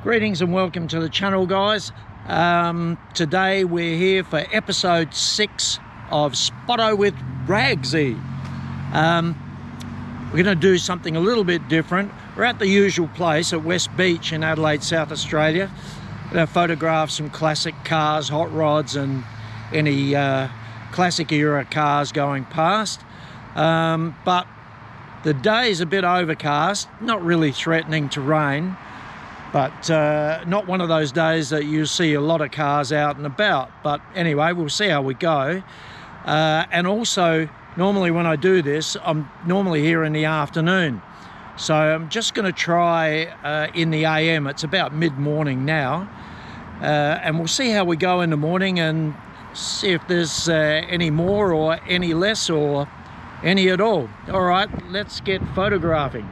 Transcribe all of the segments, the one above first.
Greetings and welcome to the channel, guys. Today we're here for episode 6 of Spotto with Ragsy. We're going to do something a little bit different. We're at the usual place at West Beach in Adelaide, South Australia. We're going to photograph some classic cars, hot rods and any classic era cars going past. But the day is a bit overcast, not really threatening to rain. But not one of those days that you see a lot of cars out and about. But anyway, we'll see how we go. And also, normally when I do this, I'm normally here in the afternoon. So I'm just going to try in the AM. It's about mid-morning now. And we'll see how we go in the morning and see if there's any more or any less or any at all. All right, let's get photographing.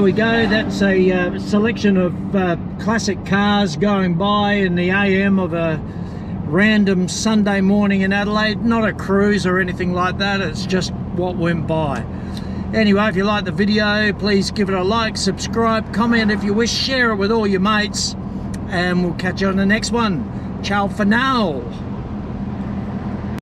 we go. That's a selection of classic cars going by in the AM of a random Sunday morning in Adelaide. Not a cruise or anything like that, it's just what went by. Anyway, if you like the video, please give it a like, subscribe, comment if you wish, share it with all your mates, and we'll catch you on the next one. Ciao for now.